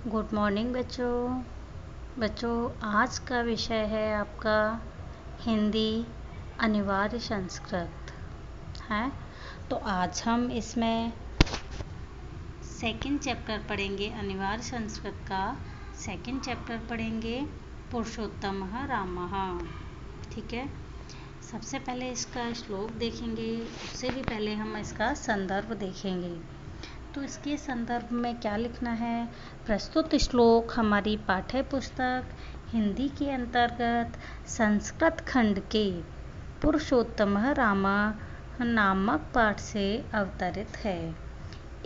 Good morning बच्चों आज का विषय है आपका हिंदी अनिवार्य संस्कृत है। तो आज हम इसमें सेकंड चैप्टर पढ़ेंगे। अनिवार्य संस्कृत का सेकंड चैप्टर पढ़ेंगे, पुरुषोत्तमः रामः। ठीक है, सबसे पहले इसका श्लोक देखेंगे, उससे भी पहले हम इसका संदर्भ देखेंगे। तो इसके संदर्भ में क्या लिखना है। प्रस्तुत श्लोक हमारी पाठ्य पुस्तक हिंदी के अंतर्गत संस्कृत खंड के पुरुषोत्तमः रामः नामक पाठ से अवतरित है।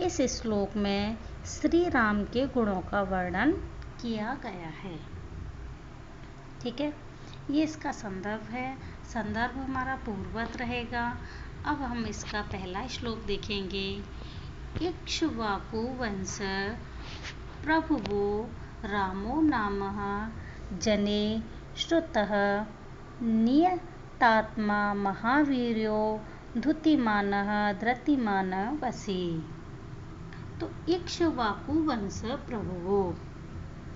इस श्लोक में श्री राम के गुणों का वर्णन किया गया है। ठीक है, ये इसका संदर्भ है। संदर्भ हमारा पूर्ववत रहेगा। अब हम इसका पहला श्लोक देखेंगे। इक्ष्वाकु वंश प्रभुवो रामो नामः जने श्रुतः नियतात्मा महावीर्यो धृतिमानः धृतिमानः वशी। तो इक्ष्वाकु वंश प्रभुवो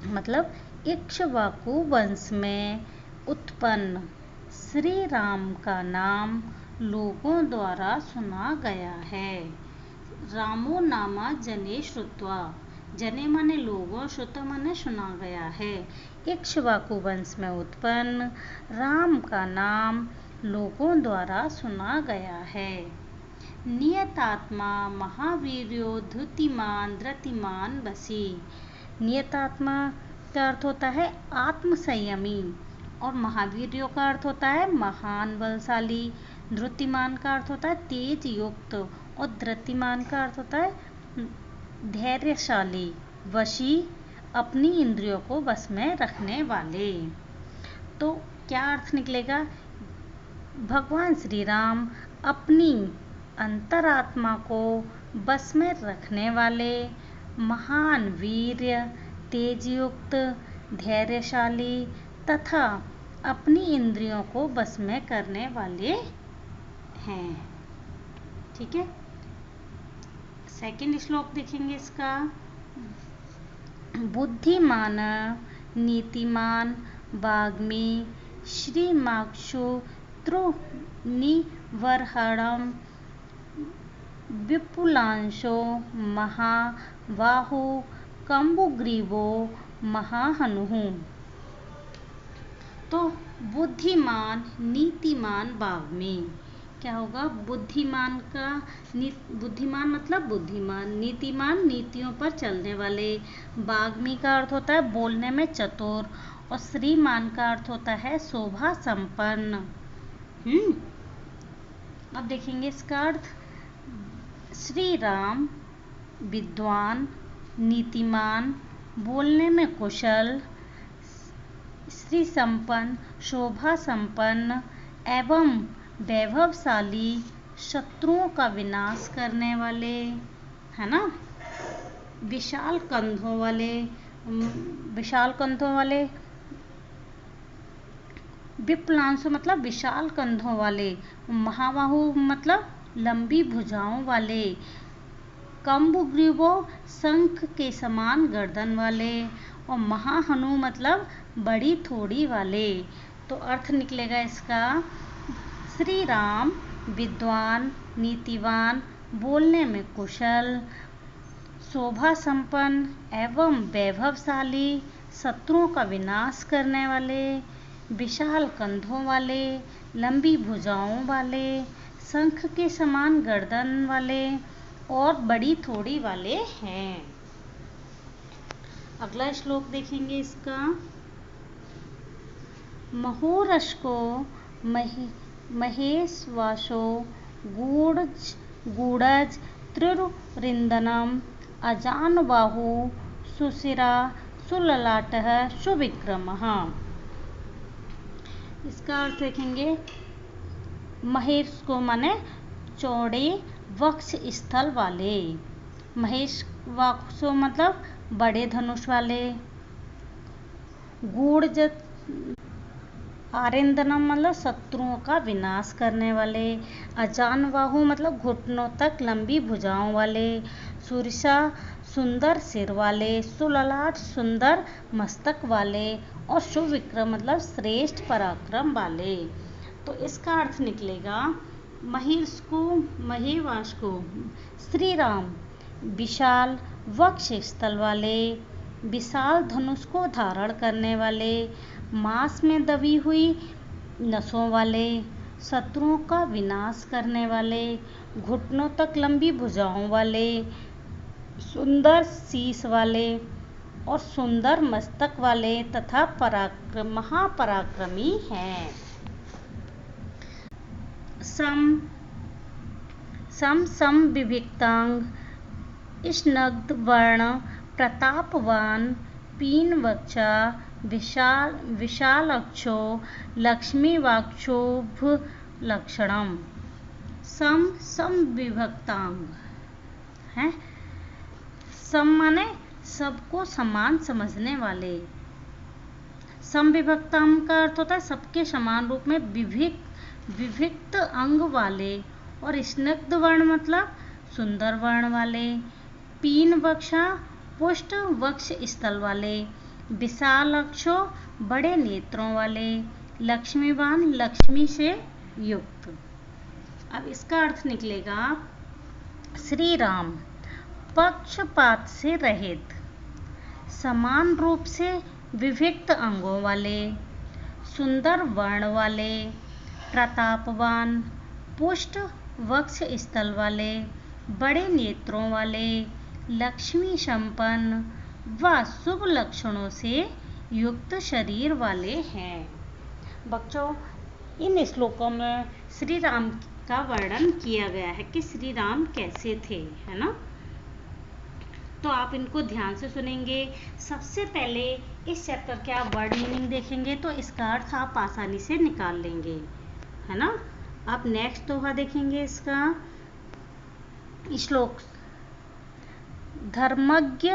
मतलब इक्ष्वाकु वंश में उत्पन्न श्री राम का नाम लोगों द्वारा सुना गया है। रामो नामा जने श्रुत्वा, जने माने लोगों, श्रुत माने सुना गया है। इक्ष्वाकु वंश में उत्पन्न राम का नाम लोगों द्वारा सुना गया है। नियतात्मा महावीर्यो धृतिमान धृतिमान वशी। नियतात्मा का अर्थ होता है आत्म संयमी और महावीर्यों का अर्थ होता है महान बलशाली। धृतिमान का अर्थ होता है तेज युक्त और धृतिमान का अर्थ होता है धैर्यशाली। वशी अपनी इंद्रियों को बस में रखने वाले। तो क्या अर्थ निकलेगा। भगवान श्री राम अपनी अंतरात्मा को बस में रखने वाले, महान वीर्य, तेजयुक्त, धैर्यशाली तथा अपनी इंद्रियों को बस में करने वाले हैं। ठीक है, सेकंड श्लोक देखेंगे इसका। बुद्धिमान नीतिमान वाग्मी श्रीमाक्षु तृनिवर्हणं विपुलांशो महाबाहो कंबुग्रीवो महाहनुः। तो बुद्धिमान नीतिमान वाग्मी क्या होगा। बुद्धिमान मतलब बुद्धिमान, नीतिमान नीतियों पर चलने वाले, वाग्मी का अर्थ होता है बोलने में चतुर और श्रीमान का अर्थ होता है शोभा संपन्न। अब देखेंगे इसका अर्थ। श्री राम विद्वान, नीतिमान, बोलने में कुशल, श्री संपन्न, शोभा संपन्न एवं वैभवशाली, शत्रुओं का विनाश करने वाले, है ना। विशाल कंधों वाले, विपुलांशु मतलब विशाल कंधों वाले, महाबाहु मतलब लंबी भुजाओं वाले, कंबुग्रीवो शंख के समान गर्दन वाले और महाहनु मतलब बड़ी थोड़ी वाले। तो अर्थ निकलेगा इसका। श्री राम विद्वान, नीतिवान, बोलने में कुशल, शोभा संपन्न एवं वैभवशाली, शत्रुओं का विनाश करने वाले, विशाल कंधों वाले, लंबी भुजाओं वाले, शंख के समान गर्दन वाले और बड़ी थोड़ी वाले हैं। अगला श्लोक देखेंगे इसका। महोरश्को महेशवासो गूढ़ज त्रिरुरिन्दनम अजानबाहु सुशिरा सुललाटः सुविक्रमः। इसका अर्थ देखेंगे। महेश को माने चौड़े वक्ष स्थल वाले, महेश वाक्सो मतलब बड़े धनुष वाले, आरिंदनम मतलब शत्रुओं का विनाश करने वाले, अजानबाहु मतलब घुटनों तक लंबी भुजाओं वाले, सुरसा सुंदर सिर वाले, सुललाट सुंदर मस्तक वाले और सुविक्रम मतलब श्रेष्ठ पराक्रम वाले। तो इसका अर्थ निकलेगा महिवास को श्री राम विशाल वक्ष स्थल वाले, विशाल धनुष को धारण करने वाले, मांस में दबी हुई नसों वाले, शत्रुओं का विनाश करने वाले, घुटनों तक लंबी भुजाओं वाले, सुंदर शीश वाले और सुंदर मस्तक वाले तथा महापराक्रमी हैं। सम विविक्तांग, स्नग्ध वर्ण, प्रतापवान, पीन वक्षा, विशालक्षो, लक्ष्मीवाक्षोभ लक्षणम। सम विभक्तांग है, सम माने सबको समान समझने वाले, सम विभक्तांग का अर्थ होता है सबके समान रूप में विविक्त अंग वाले, और स्निग्ध वर्ण मतलब सुंदर वर्ण वाले, पीन वक्षा पुष्ट वक्ष स्थल वाले, विशाल अक्षो बड़े नेत्रों वाले, लक्ष्मीवान लक्ष्मी से युक्त। अब इसका अर्थ निकलेगा श्री राम पक्षपात से रहित, समान रूप से विविक्त अंगों वाले, सुंदर वर्ण वाले, प्रतापवान, पुष्ट वक्ष स्थल वाले, बड़े नेत्रों वाले, लक्ष्मी संपन्न व शुभ लक्षणों से युक्त शरीर वाले हैं। बच्चों, इन श्लोकों में श्री राम का वर्णन किया गया है कि श्री राम कैसे थे, है ना। तो आप इनको ध्यान से सुनेंगे। सबसे पहले इस चैप्टर के आप वर्ड मीनिंग देखेंगे तो इसका अर्थ आप आसानी से निकाल लेंगे, है ना। आप नेक्स्ट दोहा देखेंगे इसका श्लोक, धर्मज्ञ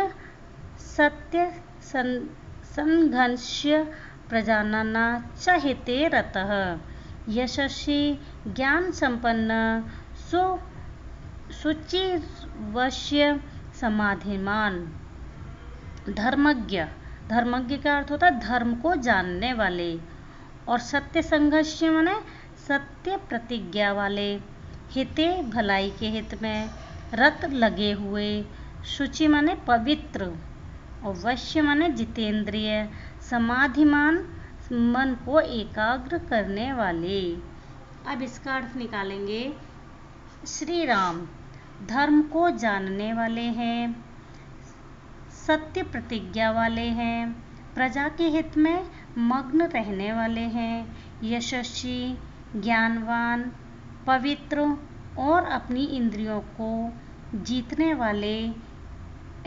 सत्य संघर्ष्य प्रजानना चहिते रतः, यशस्वी ज्ञान संपन्न शुचिवश्य समाधिमान। धर्मज्ञ का अर्थ होता है धर्म को जानने वाले, और सत्य संघर्ष माने सत्य प्रतिज्ञा वाले, हिते भलाई के हित में, रत लगे हुए, शुचि माने पवित्र, और वश्य माने जितेंद्रिय, समाधिमान मन को एकाग्र करने वाले। अब इसका अर्थ निकालेंगे, श्री राम धर्म को जानने वाले हैं, सत्य प्रतिज्ञा वाले हैं, प्रजा के हित में मग्न रहने वाले हैं, यशस्वी, ज्ञानवान, पवित्र और अपनी इंद्रियों को जीतने वाले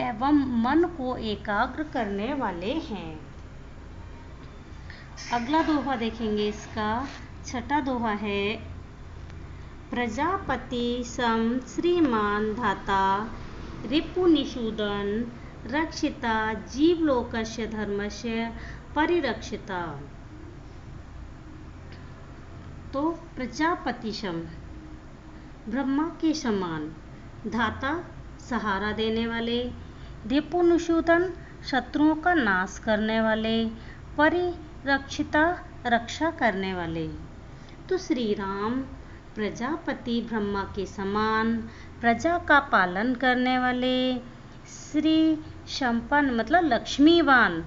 एवं मन को एकाग्र करने वाले हैं। अगला दोहा देखेंगे, इसका छठा दोहा है, प्रजापति सम श्रीमान धाता रिपुनिषूदन रक्षिता जीवलोकस्य धर्मस्य परिरक्षिता। तो प्रजापति सम ब्रह्मा के समान, धाता सहारा देने वाले, रिपुनिषूदन शत्रुओं का नाश करने वाले, परिरक्षिता रक्षा करने वाले। तो श्री राम प्रजापति ब्रह्मा के समान, प्रजा का पालन करने वाले, श्री संपन्न मतलब लक्ष्मीवान,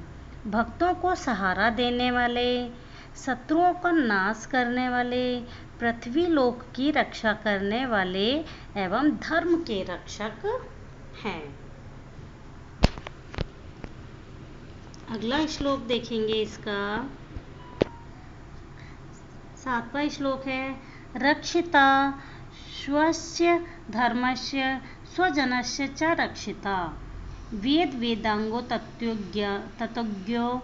भक्तों को सहारा देने वाले, शत्रुओं का नाश करने वाले, पृथ्वी लोक की रक्षा करने वाले एवं धर्म के रक्षक हैं। अगला श्लोक देखेंगे, इसका 7वां श्लोक है, रक्षिता स्वस्य धर्मस्य स्वजनस्य च रक्षिता, वेद वेदांगो तत्वज्ञो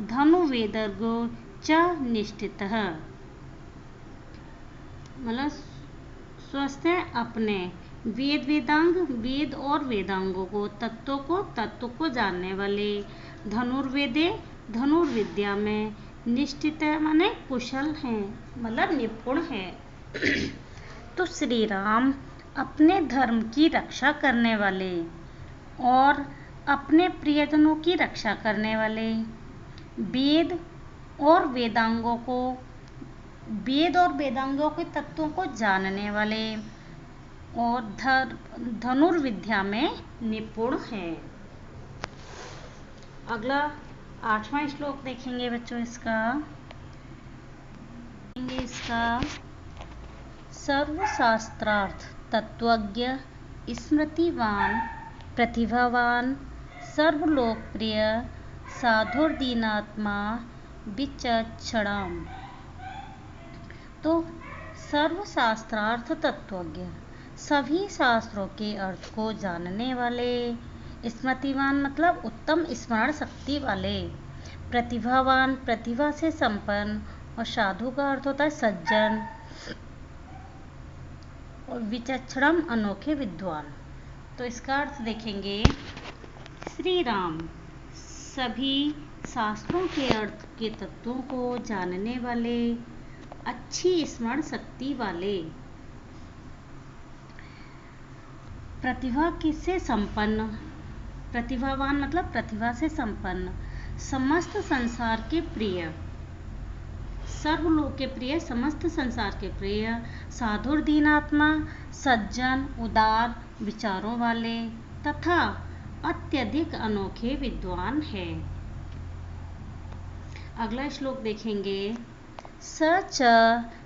धनुर्वेदर्गो च निष्ठितः। मतलब स्वस्थ है अपने वेद वेदांग, वेद और वेदांगों को, तत्व को जानने वाले, धनुर्वेदे धनुर्विद्या में, निष्ठित माने कुशल हैं, मतलब निपुण हैं। तो श्री राम अपने धर्म की रक्षा करने वाले और अपने प्रियजनों की रक्षा करने वाले, वेद और वेदांगों के तत्वों को जानने वाले और धनुर्विद्या में निपुण हैं। अगला 8वां श्लोक देखेंगे बच्चों। इसका सर्वशास्त्रार्थ तत्वज्ञ, स्मृतिवान, प्रतिभावान, सर्वलोकप्रिय, साधुर्दीनात्मा, विचक्षणाम। तो सर्वशास्त्रार्थ तत्वज्ञ, सभी शास्त्रों के अर्थ को जानने वाले, स्मृतिवान मतलब उत्तम स्मरण शक्ति वाले, प्रतिभावान प्रतिभा से संपन्न, और साधु का अर्थ होता है सज्जन, और विचक्षणम अनोखे विद्वान। तो इसका अर्थ देखेंगे, श्री राम सभी शास्त्रों के अर्थ के तत्वों को जानने वाले, अच्छी स्मरण शक्ति वाले, प्रतिभा किससे संपन्न, प्रतिभावान मतलब प्रतिभा से संपन्न, समस्त संसार के प्रिय, सर्वलोक के प्रिय, समस्त संसार के प्रिय, साधुर दीनात्मा सज्जन उदार विचारों वाले, तथा अत्यधिक अनोखे विद्वान है। अगला श्लोक देखेंगे, स च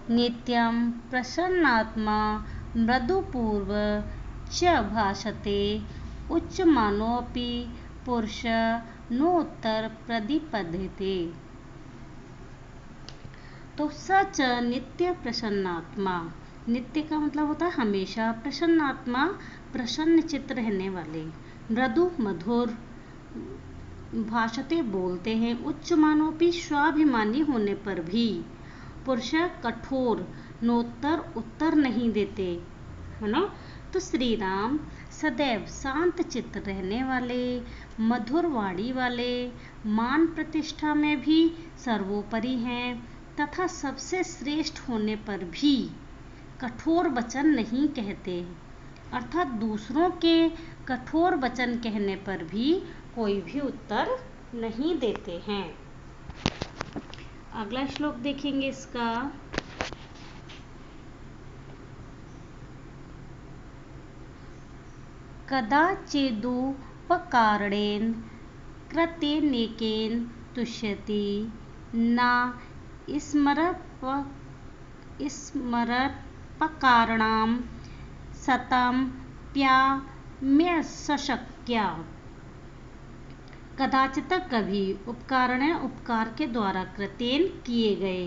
नित्यं प्रसन्नात्मा मृदुपूर्व च भाषते उच्चमानोऽपि पुरुष नोत्तर प्रदिपद्यते। तो सच नित्य प्रसन्नात्मा, नित्य का मतलब होता है हमेशा, प्रसन्नात्मा प्रसन्न चित्त रहने वाले, मृदु मधुर, भाषते बोलते हैं, उच्च मानोपि स्वाभिमानी होने पर भी, पुरुष कठोर नोत्तर उत्तर नहीं देते, है ना। तो श्री राम सदैव शांत चित्त रहने वाले, मधुर वाणी वाले, मान प्रतिष्ठा में भी सर्वोपरि हैं, तथा सबसे श्रेष्ठ होने पर भी कठोर वचन नहीं कहते, अर्थात दूसरों के कठोर वचन कहने पर भी कोई भी उत्तर नहीं देते हैं। अगला श्लोक देखेंगे इसका, कदाचिदुपकारणेन कृतेनेकेन तुष्यति न स्मरपकाराणां सतं प्याम्यशक्या। कदाचित कभी, उपकारण है उपकार के द्वारा, कृतेन किए गए,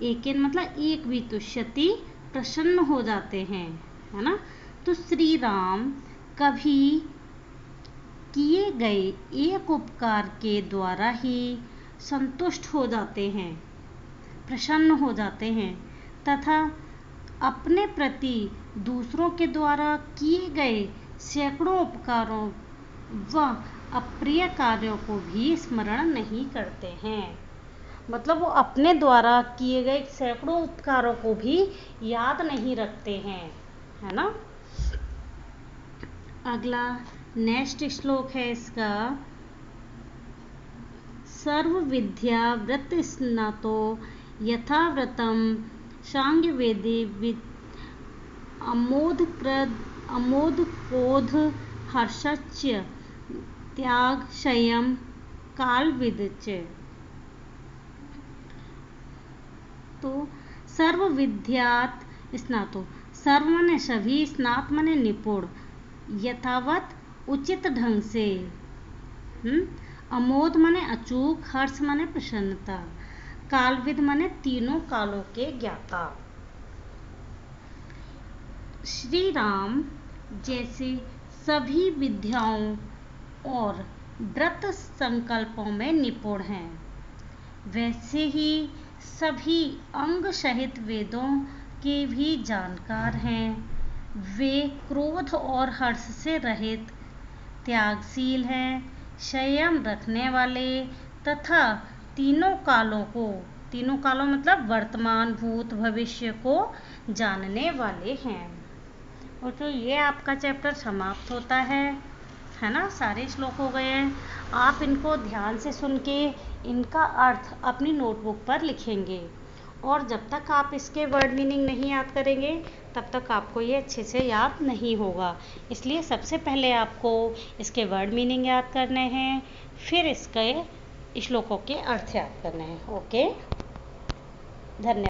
एकेन मतलब एक भी, तुष्यति प्रसन्न हो जाते हैं, है ना। तो श्री राम कभी किए गए एक उपकार के द्वारा ही संतुष्ट हो जाते हैं, प्रसन्न हो जाते हैं, तथा अपने प्रति दूसरों के द्वारा किए गए सैकड़ों उपकारों व अप्रिय कार्यों को भी स्मरण नहीं करते हैं। मतलब वो अपने द्वारा किए गए सैकड़ों उपकारों को भी याद नहीं रखते हैं, है ना। अगला नेक्स्ट श्लोक है इसका, सर्व विद्या व्रत स्नातो यथाव्रतम सांगवेदी अमोद क्रोध हर्षच्च त्याग संयम कालविदच। तो सर्व विद्यात स्नातो, सर्व माने सभी, स्नात माने निपुण, यथावत उचित ढंग से, अमोद माने अचूक, हर्ष माने प्रसन्नता, कालविद माने तीनों कालों के ज्ञाता। श्री राम जैसे सभी विद्याओं और व्रत संकल्पों में निपुण हैं, वैसे ही सभी अंग सहित वेदों के भी जानकार हैं। वे क्रोध और हर्ष से रहित, त्यागशील हैं, संयम रखने वाले, तथा तीनों कालों को तीनों कालों मतलब वर्तमान, भूत, भविष्य को जानने वाले हैं। और तो ये आपका चैप्टर समाप्त होता है ना। सारे श्लोक हो गए हैं। आप इनको ध्यान से सुन के इनका अर्थ अपनी नोटबुक पर लिखेंगे, और जब तक आप इसके वर्ड मीनिंग नहीं याद करेंगे तब तक आपको ये अच्छे से याद नहीं होगा। इसलिए सबसे पहले आपको इसके वर्ड मीनिंग याद करने हैं, फिर इसके श्लोकों के अर्थ याद करने हैं। ओके, धन्यवाद।